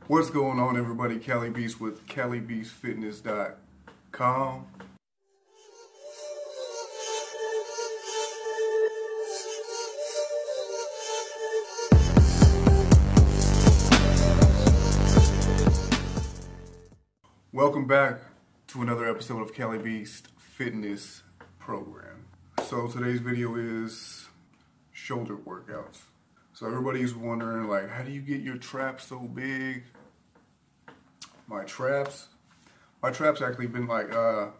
What's going on, everybody? Cali Beazt with CaliBeaztFitness.com. Welcome back to another episode of Cali Beazt Fitness Program. So today's video is shoulder workouts. So everybody's wondering, like, how do you get your traps so big? My traps actually been like, I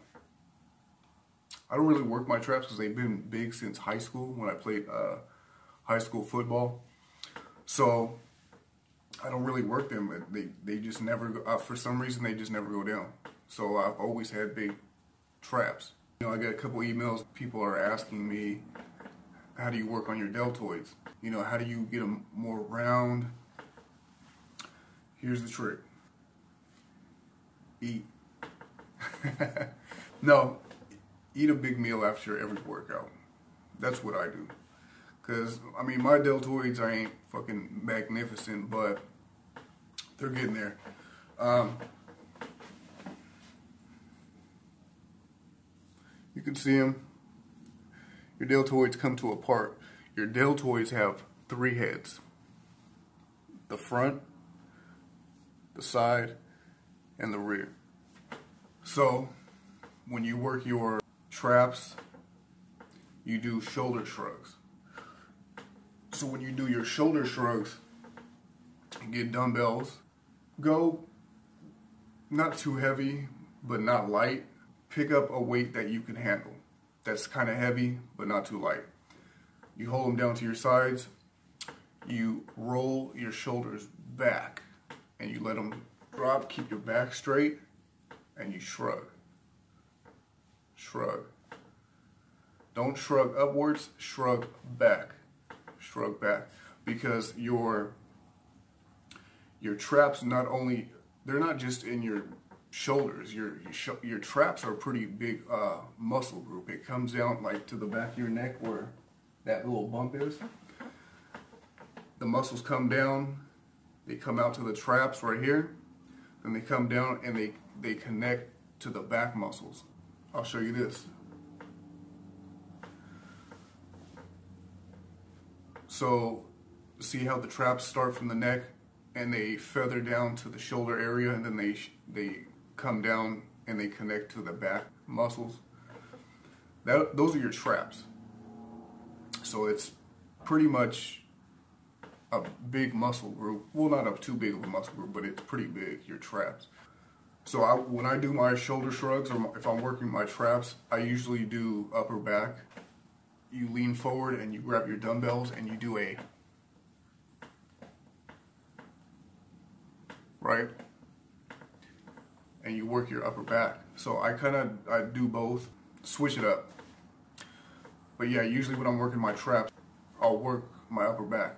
don't really work my traps because they've been big since high school when I played high school football. So I don't really work them, but they just never go, for some reason they just never go down. So I've always had big traps. You know, I got a couple emails, people are asking me, how do you work on your deltoids? You know, how do you get them more round? Here's the trick. Eat. No, eat a big meal after every workout. That's what I do. Because, I mean, my deltoids, I ain't fucking magnificent, but they're getting there. You can see them. Your deltoids come to a part. Your deltoids have 3 heads. The front, the side, and the rear. So, when you work your traps, you do shoulder shrugs. So when you do your shoulder shrugs, you get dumbbells. Go not too heavy, but not light. Pick up a weight that you can handle. That's kind of heavy, but not too light. You hold them down to your sides. You roll your shoulders back, and you let them drop. Keep your back straight, and you shrug. Shrug. Don't shrug upwards. Shrug back. Shrug back, because your traps they're not just in your shoulders. Your traps are a pretty big muscle group. It comes down like to the back of your neck where that little bump is. The muscles come down, they come out to the traps right here, then they come down and they connect to the back muscles. I'll show you this. So, see how the traps start from the neck and they feather down to the shoulder area, and then they come down and they connect to the back muscles. Those are your traps. So it's pretty much a big muscle group. Well, not a too big of a muscle group, but it's pretty big, your traps. So when I do my shoulder shrugs, or if I'm working my traps, I usually do upper back. You lean forward and you grab your dumbbells and you do a, right? And you work your upper back. So I do both, switch it up. But yeah, usually when I'm working my traps, I'll work my upper back.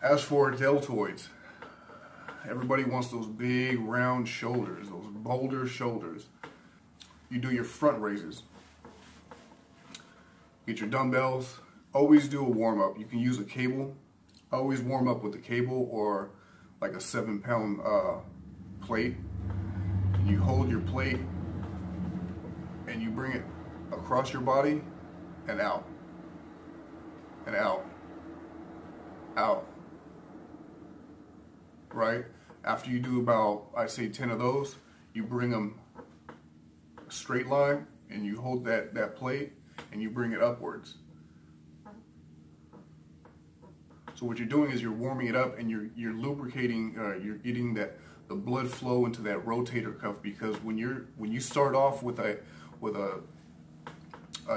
As for deltoids, everybody wants those big round shoulders, those boulder shoulders. You do your front raises. Get your dumbbells. Always do a warm up. You can use a cable. Always warm up with a cable or like a 7-pound plate. You hold your plate and you bring it across your body and out. And out. Out. Right? After you do about, I say 10 of those, you bring them a straight line and you hold that plate and you bring it upwards. So what you're doing is you're warming it up and you're lubricating, you're getting the blood flow into that rotator cuff, because when you start off with a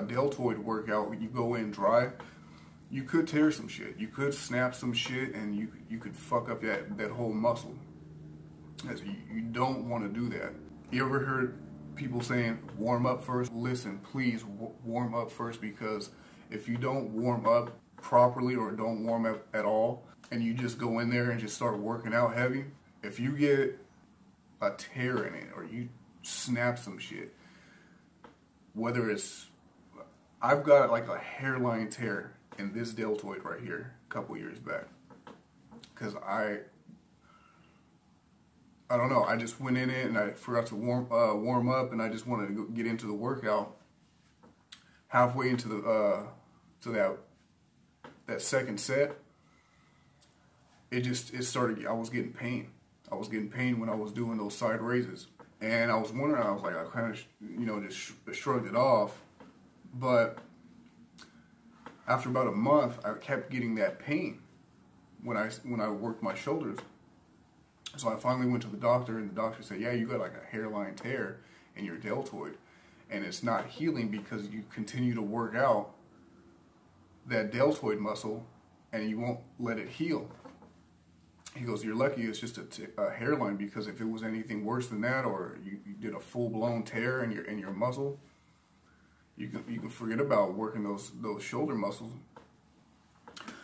deltoid workout, when you go in dry, you could tear some shit. You could snap some shit, and you could fuck up that whole muscle. You don't want to do that. You ever heard people saying warm up first? Listen, please warm up first, because if you don't warm up properly or don't warm up at all and you just go in there and just start working out heavy, if you get a tear in it or you snap some shit, whether it's, I've got like a hairline tear in this deltoid right here a couple years back, because I don't know, I just went in it and I forgot to warm up, and I just wanted to go get into the workout. Halfway into the to that second set, it started. I was getting pain. I was getting pain when I was doing those side raises, and I was wondering. I was like, I kind of just shrugged it off, but after about a month, I kept getting that pain when I worked my shoulders. So I finally went to the doctor, and the doctor said, yeah, you got like a hairline tear in your deltoid, and it's not healing because you continue to work out that deltoid muscle and you won't let it heal. He goes, you're lucky it's just a hairline, because if it was anything worse than that, or you did a full-blown tear in your muscle, you can forget about working those shoulder muscles.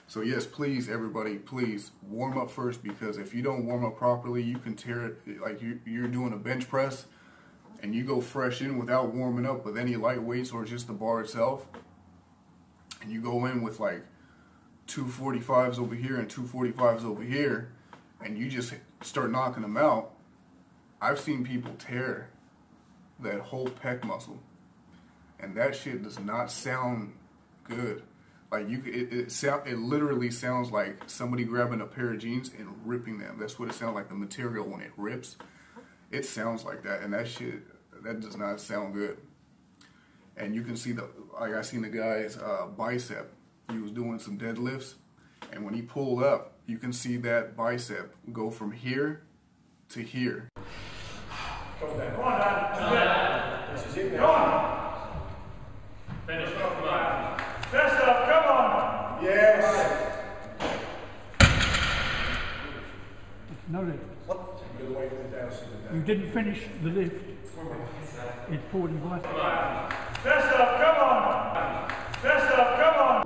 So yes, please, everybody, please warm up first, because if you don't warm up properly, you can tear it. Like you're doing a bench press and you go fresh in without warming up with any light weights or just the bar itself, and you go in with like 245s over here and 245s over here, and you just start knocking them out. I've seen people tear that whole pec muscle, and that shit does not sound good. Like it literally sounds like somebody grabbing a pair of jeans and ripping them. That's what it sounds like. The material, when it rips, it sounds like that, and that does not sound good. And you can see I seen the guy's bicep. He was doing some deadlifts, and when he pulled up, you can see that bicep go from here to here. Come on, Dan. This is it now. Come on. Finish off the line. Chest up, come on. Yes. No lift. What? You didn't finish the lift. It's pulled in by. Chest up, come on. Chest up, come on.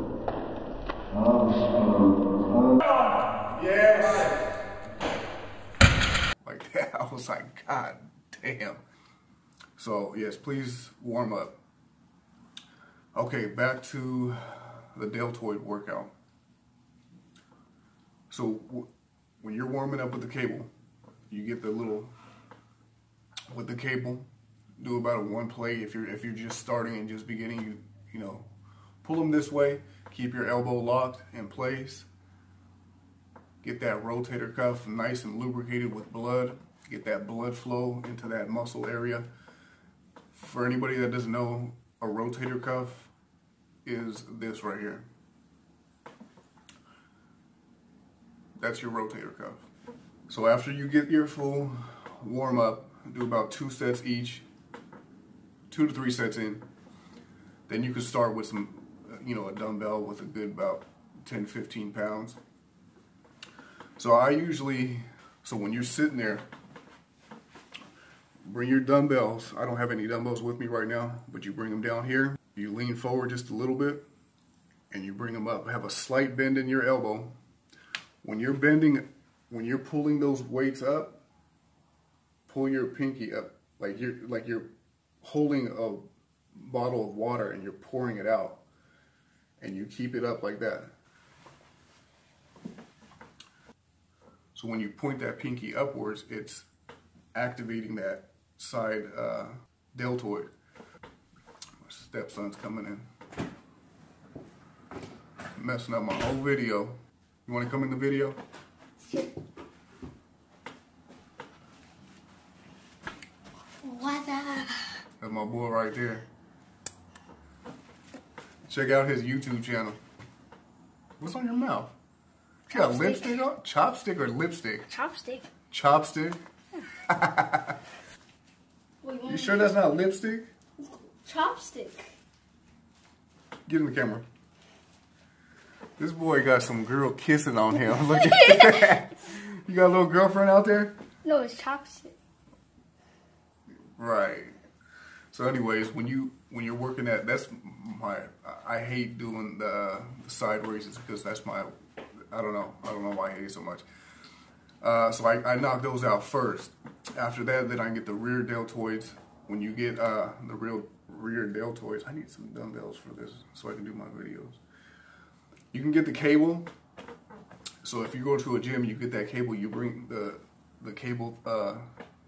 Come on. Yes. Like that. I was like, God damn. So yes, please warm up. Okay, back to the deltoid workout. So when you're warming up with the cable, you get with the cable, do about a one play. If you're just starting and just beginning, you know, pull them this way, keep your elbow locked in place, get that rotator cuff nice and lubricated with blood, get that blood flow into that muscle area. For anybody that doesn't know, a rotator cuff is this right here. That's your rotator cuff. So after you get your full warm up, do about 2 sets each, 2 to 3 sets in. Then you can start with some, a dumbbell with a good about 10, 15 pounds. So when you're sitting there, bring your dumbbells. I don't have any dumbbells with me right now, but you bring them down here. You lean forward just a little bit, and you bring them up. Have a slight bend in your elbow. When you're bending, when you're pulling those weights up, pull your pinky up like you're holding a bottle of water and you're pouring it out, and you keep it up like that. So when you point that pinky upwards, it's activating that side deltoid. My stepson's coming in, messing up my whole video. You want to come in the video? What up? That's my boy right there. Check out his YouTube channel. What's on your mouth? You got lipstick on? Chopstick or lipstick? Chopstick. Chopstick? You sure that's not lipstick? Chopstick. Get in the camera. This boy got some girl kissing on him. Look at that. You got a little girlfriend out there? No, it's chopstick. Right. So anyways, when you're working I hate doing the side raises, because that's I don't know why I hate it so much. So I knock those out first. After that, then I get the rear deltoids. When you get the rear deltoids, I need some dumbbells for this so I can do my videos. You can get the cable. So if you go to a gym, you get that cable, you bring the cable,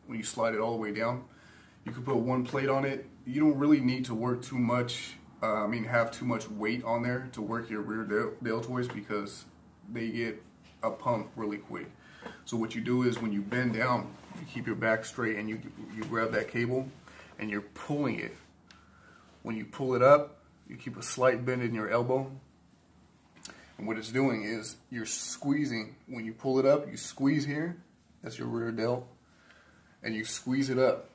when you slide it all the way down, you can put one plate on it. You don't really need to work too much, have too much weight on there to work your rear deltoids, because they get a pump really quick. So what you do is when you bend down, you keep your back straight and you grab that cable and you're pulling it. When you pull it up, you keep a slight bend in your elbow. And what it's doing is you're squeezing. When you pull it up, you squeeze here. That's your rear delt. And you squeeze it up.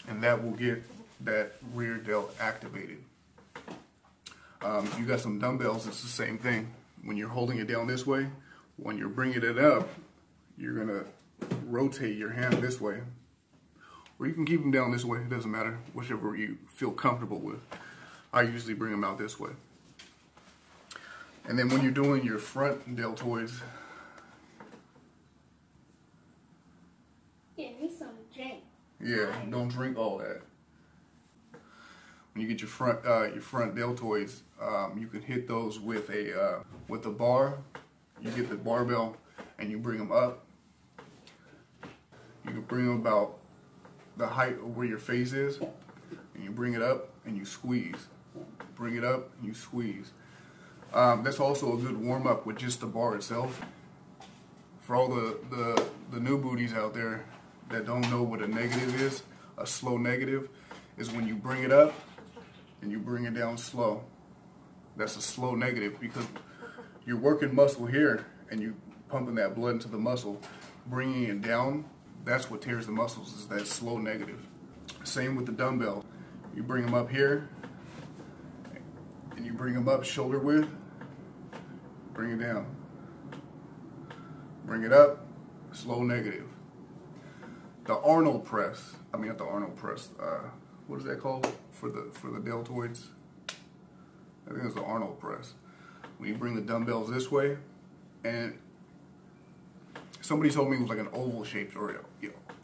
And that will get that rear delt activated. If you got some dumbbells, it's the same thing. When you're holding it down this way, when you're bringing it up, you're going to rotate your hand this way. Or you can keep them down this way, it doesn't matter, whichever you feel comfortable with. I usually bring them out this way. And then when you're doing your front deltoids, Yeah, he's gonna drink. yeah, don't drink all that. When you get your front deltoids, you can hit those with a bar. You get the barbell and you bring them up. You can bring them about the height of where your face is, and you bring it up and you squeeze. Bring it up and you squeeze. That's also a good warm up with just the bar itself. For all the new booties out there that don't know what a negative is, a slow negative is when you bring it up and you bring it down slow. That's a slow negative, because you're working muscle here and you pumping that blood into the muscle. Bringing it down, that's what tears the muscles, is that slow negative. Same with the dumbbell. You bring them up here and you bring them up shoulder width, bring it down. Bring it up, slow negative. The Arnold press, not the Arnold press, what is that called for the deltoids? I think it's the Arnold press. When you bring the dumbbells this way, and somebody told me it was like an oval shape, or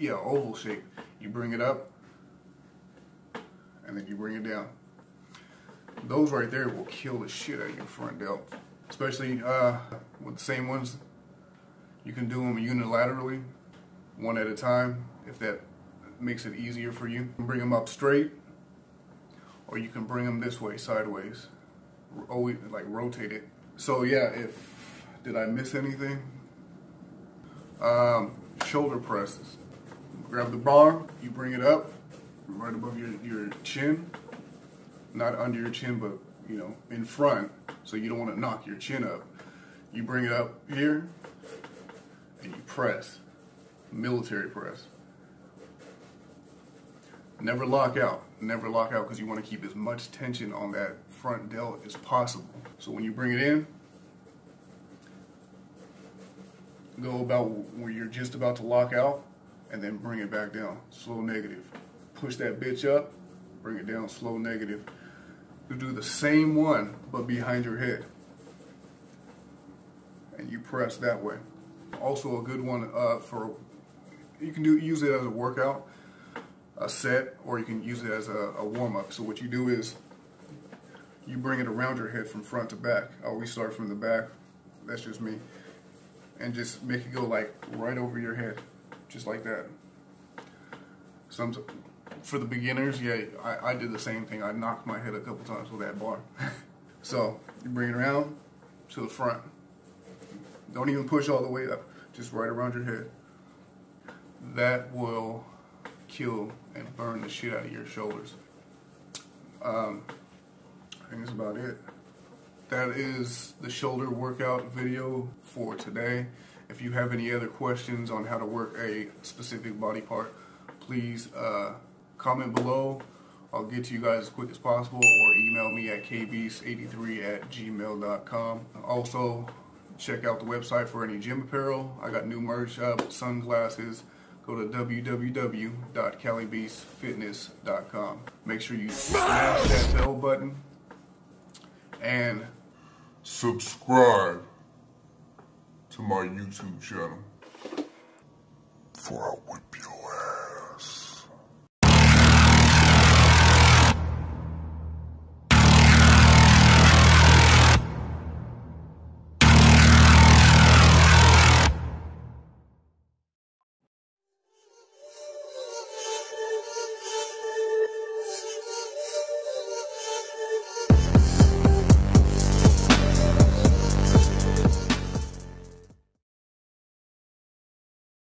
oval shape. You bring it up, and then you bring it down. Those right there will kill the shit out of your front delt, especially with the same ones. You can do them unilaterally, one at a time, if that makes it easier for you. You can bring them up straight, or you can bring them this way, sideways. Always like rotate it. So yeah, did I miss anything? Shoulder presses. Grab the bar, you bring it up right above your chin, not under your chin, but in front, so you don't want to knock your chin up. You bring it up here and you press, military press. Never lock out, because you want to keep as much tension on that front delt as possible. So when you bring it in, go about where you're just about to lock out, and then bring it back down, slow negative. Push that bitch up, bring it down, slow negative. You do the same one, but behind your head. And you press that way. Also a good one you can use it as a workout, a set, or you can use it as a warm-up. So what you do is you bring it around your head from front to back. I always start from the back, that's just me, and just make it go like right over your head, just like that. For the beginners, yeah, I did the same thing. I knocked my head a couple times with that bar. So you bring it around to the front. Don't even push all the way up, just right around your head. That will kill and burn the shit out of your shoulders. I think that's about it. That is the shoulder workout video for today. If you have any other questions on how to work a specific body part, please comment below. I'll get to you guys as quick as possible, or email me at kbeazt83@gmail.com. Also, check out the website for any gym apparel. I got new merch up, sunglasses. Go to www.calibeastfitness.com. Make sure you smash that bell button and subscribe to my YouTube channel, for I whip you.